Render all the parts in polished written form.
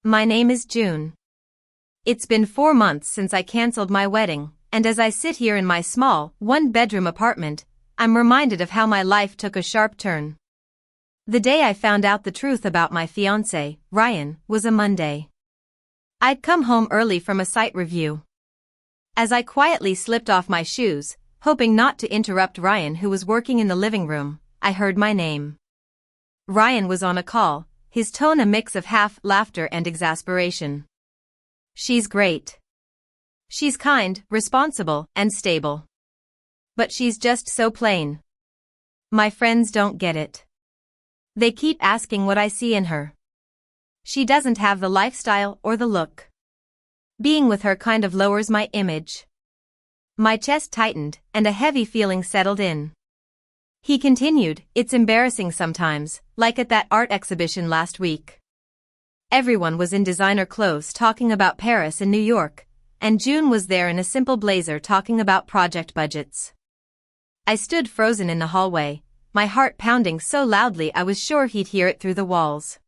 My name is June. It's been 4 months since I canceled my wedding, and as I sit here in my small, one-bedroom apartment, I'm reminded of how my life took a sharp turn. The day I found out the truth about my fiancé, Ryan, was a Monday. I'd come home early from a site review. As I quietly slipped off my shoes, hoping not to interrupt Ryan who was working in the living room, I heard my name. Ryan was on a call, his tone a mix of half laughter and exasperation. She's great. She's kind, responsible, and stable. But she's just so plain. My friends don't get it. They keep asking what I see in her. She doesn't have the lifestyle or the look. Being with her kind of lowers my image. My chest tightened, and a heavy feeling settled in. He continued, it's embarrassing sometimes, like at that art exhibition last week. Everyone was in designer clothes talking about Paris and New York, and June was there in a simple blazer talking about project budgets. I stood frozen in the hallway, my heart pounding so loudly I was sure he'd hear it through the walls.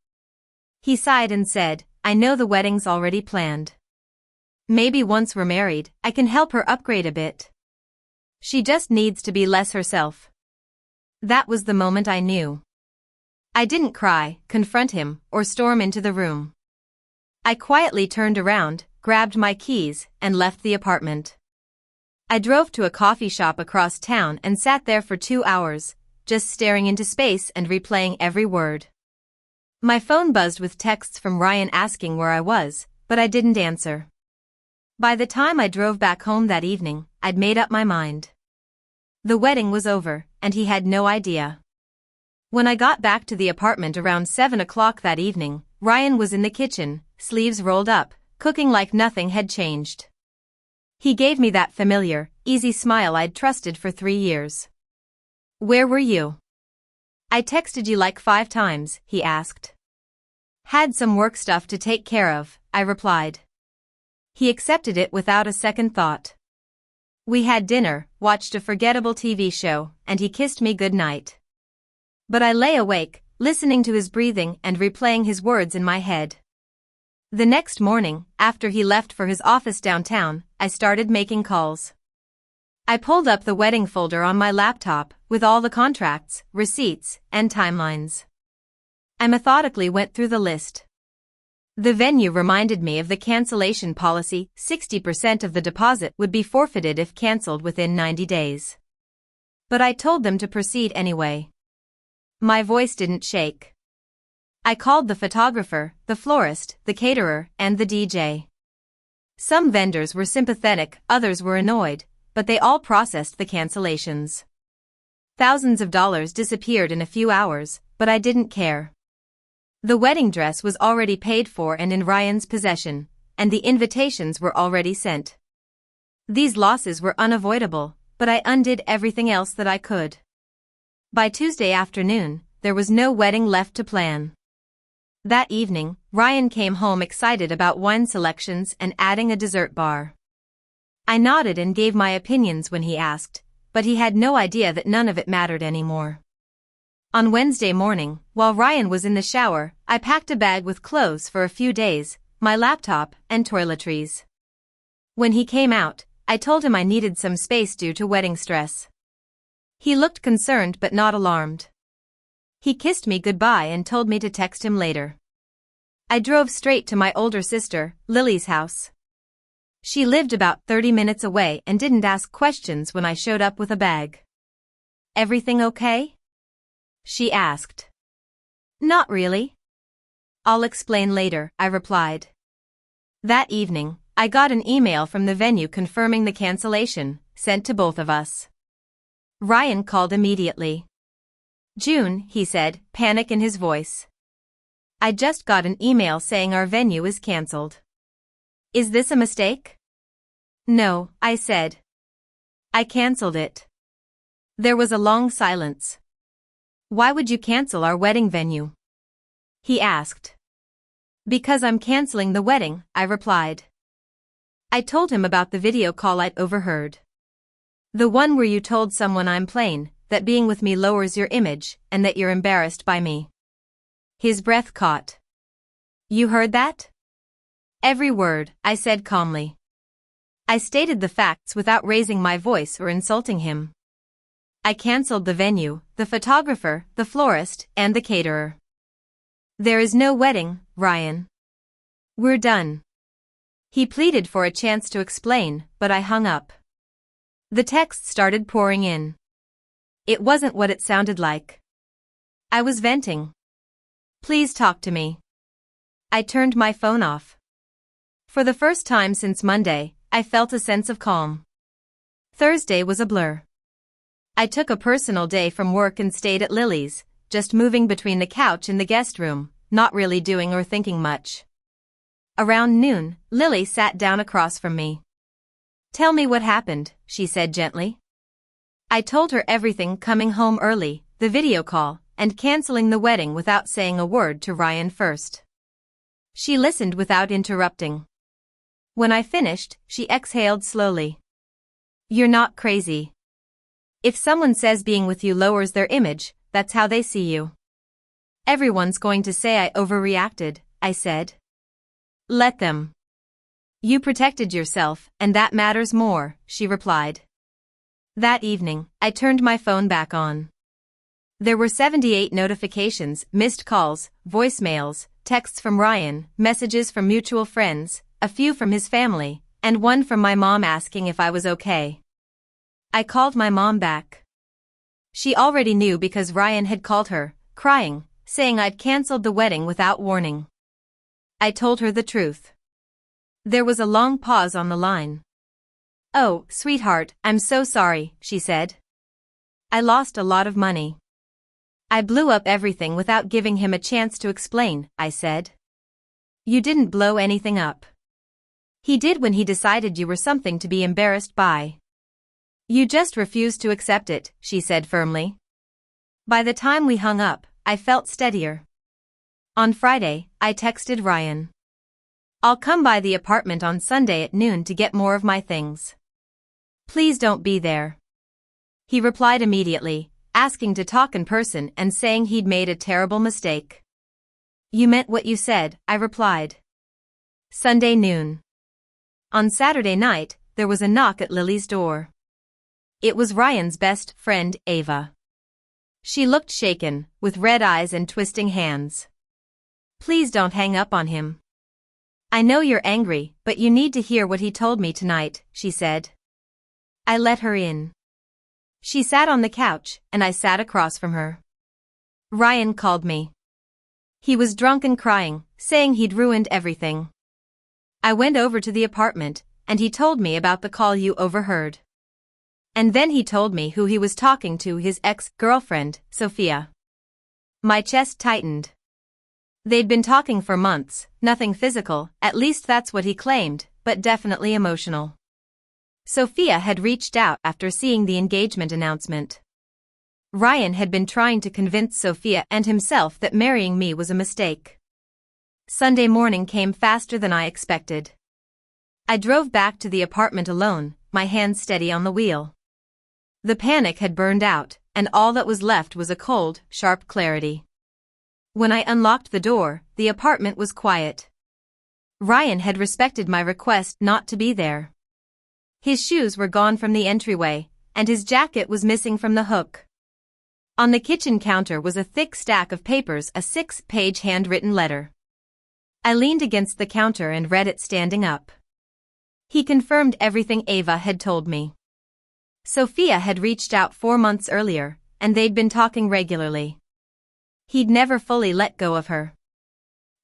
He sighed and said, I know the wedding's already planned. Maybe once we're married, I can help her upgrade a bit. She just needs to be less herself. That was the moment I knew. I didn't cry, confront him, or storm into the room. I quietly turned around, grabbed my keys, and left the apartment. I drove to a coffee shop across town and sat there for 2 hours, just staring into space and replaying every word. My phone buzzed with texts from Ryan asking where I was, but I didn't answer. By the time I drove back home that evening, I'd made up my mind. The wedding was over, and he had no idea. When I got back to the apartment around 7 o'clock that evening, Ryan was in the kitchen, sleeves rolled up, cooking like nothing had changed. He gave me that familiar, easy smile I'd trusted for 3 years. Where were you? I texted you like 5 times, he asked. Had some work stuff to take care of, I replied. He accepted it without a second thought. We had dinner, watched a forgettable TV show, and he kissed me goodnight. But I lay awake, listening to his breathing and replaying his words in my head. The next morning, after he left for his office downtown, I started making calls. I pulled up the wedding folder on my laptop, with all the contracts, receipts, and timelines. I methodically went through the list. The venue reminded me of the cancellation policy, 60% of the deposit would be forfeited if cancelled within 90 days. But I told them to proceed anyway. My voice didn't shake. I called the photographer, the florist, the caterer, and the DJ. Some vendors were sympathetic, others were annoyed, but they all processed the cancellations. Thousands of dollars disappeared in a few hours, but I didn't care. The wedding dress was already paid for and in Ryan's possession, and the invitations were already sent. These losses were unavoidable, but I undid everything else that I could. By Tuesday afternoon, there was no wedding left to plan. That evening, Ryan came home excited about wine selections and adding a dessert bar. I nodded and gave my opinions when he asked, but he had no idea that none of it mattered anymore. On Wednesday morning, while Ryan was in the shower, I packed a bag with clothes for a few days, my laptop, and toiletries. When he came out, I told him I needed some space due to wedding stress. He looked concerned but not alarmed. He kissed me goodbye and told me to text him later. I drove straight to my older sister, Lily's house. She lived about 30 minutes away and didn't ask questions when I showed up with a bag. Everything okay? She asked. Not really. I'll explain later, I replied. That evening, I got an email from the venue confirming the cancellation, sent to both of us. Ryan called immediately. June, he said, panic in his voice. I just got an email saying our venue is cancelled. Is this a mistake? No, I said. I cancelled it. There was a long silence. Why would you cancel our wedding venue? He asked. Because I'm canceling the wedding, I replied. I told him about the video call I'd overheard. The one where you told someone I'm plain, that being with me lowers your image, and that you're embarrassed by me. His breath caught. You heard that? Every word, I said calmly. I stated the facts without raising my voice or insulting him. I cancelled the venue, the photographer, the florist, and the caterer. There is no wedding, Ryan. We're done. He pleaded for a chance to explain, but I hung up. The texts started pouring in. It wasn't what it sounded like. I was venting. Please talk to me. I turned my phone off. For the first time since Monday, I felt a sense of calm. Thursday was a blur. I took a personal day from work and stayed at Lily's, just moving between the couch and the guest room, not really doing or thinking much. Around noon, Lily sat down across from me. Tell me what happened, she said gently. I told her everything, coming home early, the video call, and canceling the wedding without saying a word to Ryan first. She listened without interrupting. When I finished, she exhaled slowly. You're not crazy. If someone says being with you lowers their image, that's how they see you. Everyone's going to say I overreacted, I said. Let them. You protected yourself, and that matters more, she replied. That evening, I turned my phone back on. There were 78 notifications, missed calls, voicemails, texts from Ryan, messages from mutual friends, a few from his family, and one from my mom asking if I was okay. I called my mom back. She already knew because Ryan had called her, crying, saying I'd cancelled the wedding without warning. I told her the truth. There was a long pause on the line. Oh, sweetheart, I'm so sorry, she said. I lost a lot of money. I blew up everything without giving him a chance to explain, I said. You didn't blow anything up. He did when he decided you were something to be embarrassed by. You just refused to accept it, she said firmly. By the time we hung up, I felt steadier. On Friday, I texted Ryan. I'll come by the apartment on Sunday at noon to get more of my things. Please don't be there. He replied immediately, asking to talk in person and saying he'd made a terrible mistake. You meant what you said, I replied. Sunday noon. On Saturday night, there was a knock at Lily's door. It was Ryan's best friend, Ava. She looked shaken, with red eyes and twisting hands. Please don't hang up on him. I know you're angry, but you need to hear what he told me tonight, she said. I let her in. She sat on the couch, and I sat across from her. Ryan called me. He was drunk and crying, saying he'd ruined everything. I went over to the apartment, and he told me about the call you overheard. And then he told me who he was talking to, his ex-girlfriend, Sophia. My chest tightened. They'd been talking for months, nothing physical, at least that's what he claimed, but definitely emotional. Sophia had reached out after seeing the engagement announcement. Ryan had been trying to convince Sophia and himself that marrying me was a mistake. Sunday morning came faster than I expected. I drove back to the apartment alone, my hands steady on the wheel. The panic had burned out, and all that was left was a cold, sharp clarity. When I unlocked the door, the apartment was quiet. Ryan had respected my request not to be there. His shoes were gone from the entryway, and his jacket was missing from the hook. On the kitchen counter was a thick stack of papers, a 6-page handwritten letter. I leaned against the counter and read it standing up. He confirmed everything Ava had told me. Sophia had reached out 4 months earlier, and they'd been talking regularly. He'd never fully let go of her.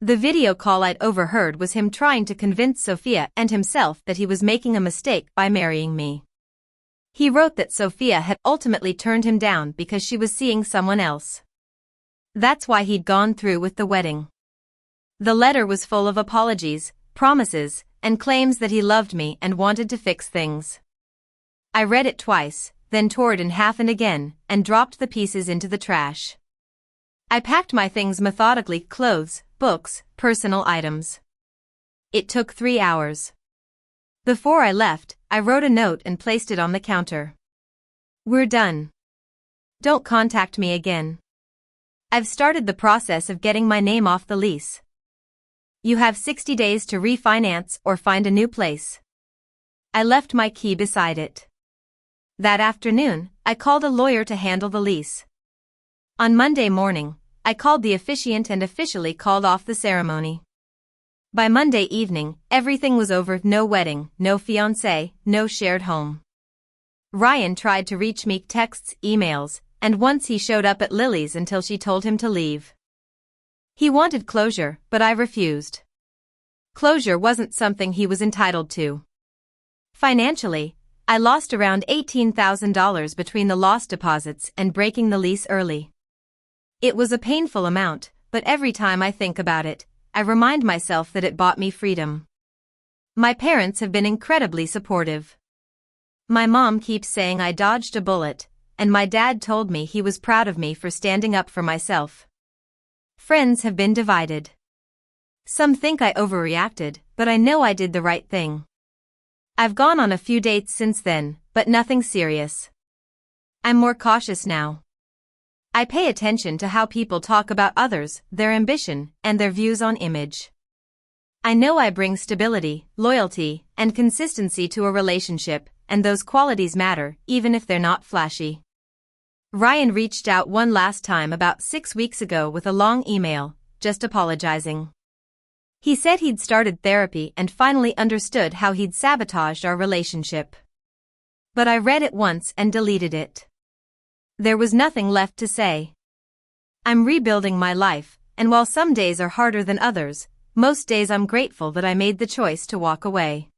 The video call I'd overheard was him trying to convince Sophia and himself that he was making a mistake by marrying me. He wrote that Sophia had ultimately turned him down because she was seeing someone else. That's why he'd gone through with the wedding. The letter was full of apologies, promises, and claims that he loved me and wanted to fix things. I read it twice, then tore it in half and again, and dropped the pieces into the trash. I packed my things methodically, clothes, books, personal items. It took 3 hours. Before I left, I wrote a note and placed it on the counter. We're done. Don't contact me again. I've started the process of getting my name off the lease. You have 60 days to refinance or find a new place. I left my key beside it. That afternoon, I called a lawyer to handle the lease. On Monday morning, I called the officiant and officially called off the ceremony. By Monday evening, everything was over: no wedding, no fiancé, no shared home. Ryan tried to reach me, texts, emails, and once he showed up at Lily's until she told him to leave. He wanted closure, but I refused. Closure wasn't something he was entitled to. Financially, I lost around $18,000 between the lost deposits and breaking the lease early. It was a painful amount, but every time I think about it, I remind myself that it bought me freedom. My parents have been incredibly supportive. My mom keeps saying I dodged a bullet, and my dad told me he was proud of me for standing up for myself. Friends have been divided. Some think I overreacted, but I know I did the right thing. I've gone on a few dates since then, but nothing serious. I'm more cautious now. I pay attention to how people talk about others, their ambition, and their views on image. I know I bring stability, loyalty, and consistency to a relationship, and those qualities matter, even if they're not flashy. Ryan reached out one last time about 6 weeks ago with a long email, just apologizing. He said he'd started therapy and finally understood how he'd sabotaged our relationship. But I read it once and deleted it. There was nothing left to say. I'm rebuilding my life, and while some days are harder than others, most days I'm grateful that I made the choice to walk away.